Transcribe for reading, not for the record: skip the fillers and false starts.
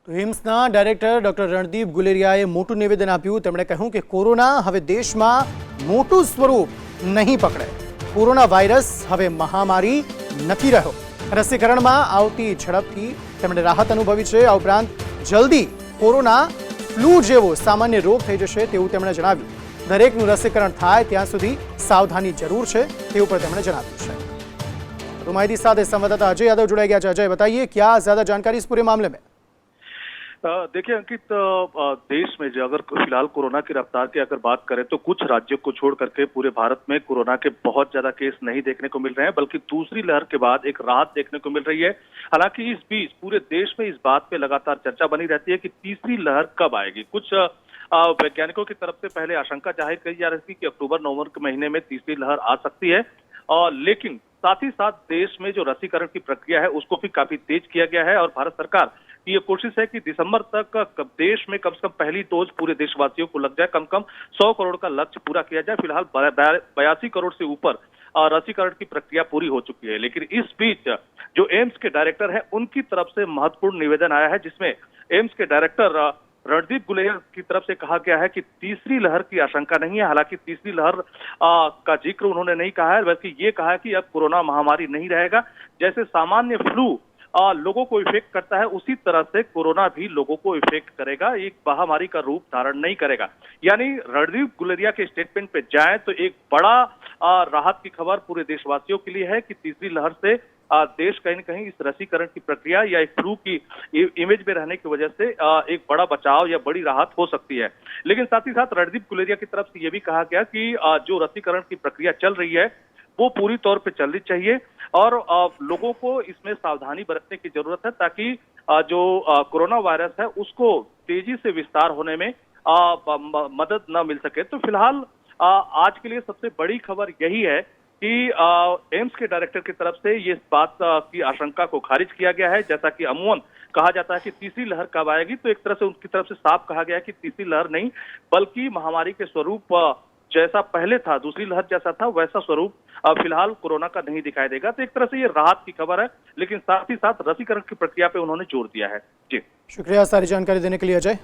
તો એમ્સના director doctor Randeep ગુલેરિયાએ મોટું નિવેદન આપ્યું. તેમણે કહ્યું કે કોરોના હવે દેશમાં મોટું સ્વરૂપ નહીં પકડે. કોરોના વાયરસ હવે મહામારી નથી રહ્યો. રસીકરણમાં આવતી ઝડપથી તેમણે રાહત અનુભવી છે. આ ઉપરાંત જલ્દી કોરોના ફ્લૂ જેવો સામાન્ય રોગ થઈ જશે તેવું તેમણે જણાવ્યું. દરેકનું રસીકરણ થાય ત્યાં સુધી સાવધાની જરૂર છે તેવું પણ તેમણે જણાવ્યું છે. तो माहिती साथ संवाददाता अजय यादव जुड़ा गया है. अजय, बताइए क्या ज्यादा जानकारी इस पूरे मामले में? देखिए अंकित, देश में जो अगर फिलहाल कोरोना की रफ्तार की अगर बात करें तो कुछ राज्यों को छोड़ करके पूरे भारत में कोरोना के बहुत ज्यादा केस नहीं देखने को मिल रहे हैं, बल्कि दूसरी लहर के बाद एक राहत देखने को मिल रही है. हालांकि इस बीच पूरे देश में इस बात पे लगातार चर्चा बनी रहती है कि तीसरी लहर कब आएगी. कुछ वैज्ञानिकों की तरफ से पहले आशंका जाहिर की जा रही थी कि अक्टूबर नवंबर के महीने में तीसरी लहर आ सकती है, लेकिन साथ ही साथ देश में जो रसीकरण की प्रक्रिया है उसको भी काफी तेज किया गया है. और भारत सरकार की ये कोशिश है कि दिसंबर तक देश में कम से कम पहली डोज पूरे देशवासियों को लग जाए. कम से कम 100 करोड़ का लक्ष्य पूरा किया जाए. फिलहाल 82 करोड़ से ऊपर रसीकरण की प्रक्रिया पूरी हो चुकी है. लेकिन इस बीच जो एम्स के डायरेक्टर है उनकी तरफ से महत्वपूर्ण निवेदन आया है, जिसमें एम्स के डायरेक्टर रणदीप गुलेरिया की तरफ से कहा गया है कि तीसरी लहर की आशंका नहीं है. हालांकि तीसरी लहर का जिक्र उन्होंने नहीं कहा है, बल्कि ये कहा है कि अब कोरोना महामारी नहीं रहेगा. जैसे सामान्य फ्लू लोगों को इफेक्ट करता है, उसी तरह से कोरोना भी लोगों को इफेक्ट करेगा, एक महामारी का रूप धारण नहीं करेगा. यानी रणदीप गुलेरिया के स्टेटमेंट पे जाएं तो एक बड़ा राहत की खबर पूरे देशवासियों के लिए है कि तीसरी लहर से देश कहीं न कहीं इस रसीकरण की प्रक्रिया या एक फ्लू की इमेज में रहने की वजह से एक बड़ा बचाव या बड़ी राहत हो सकती है. लेकिन साथ ही साथ रणदीप गुलेरिया की तरफ से यह भी कहा गया कि जो रसीकरण की प्रक्रिया चल रही है वो पूरी तौर पे चलनी चाहिए और लोगों को इसमें सावधानी बरतने की जरूरत है, ताकि जो कोरोना वायरस है उसको तेजी से विस्तार होने में मदद न मिल सके. तो फिलहाल आज के लिए सबसे बड़ी खबर यही है कि एम्स के डायरेक्टर की तरफ से ये बात की आशंका को खारिज किया गया है. जैसा कि अमूमन कहा जाता है कि तीसरी लहर कब आएगी, तो एक तरह से उनकी तरफ से साफ कहा गया है कि तीसरी लहर नहीं, बल्कि महामारी के स्वरूप जैसा पहले था, दूसरी लहर जैसा था, वैसा स्वरूप फिलहाल कोरोना का नहीं दिखाई देगा. तो एक तरह से ये राहत की खबर है, लेकिन साथ ही साथ रसीकरण की प्रक्रिया पे उन्होंने जोर दिया है. जी शुक्रिया सारी जानकारी देने के लिए अजय.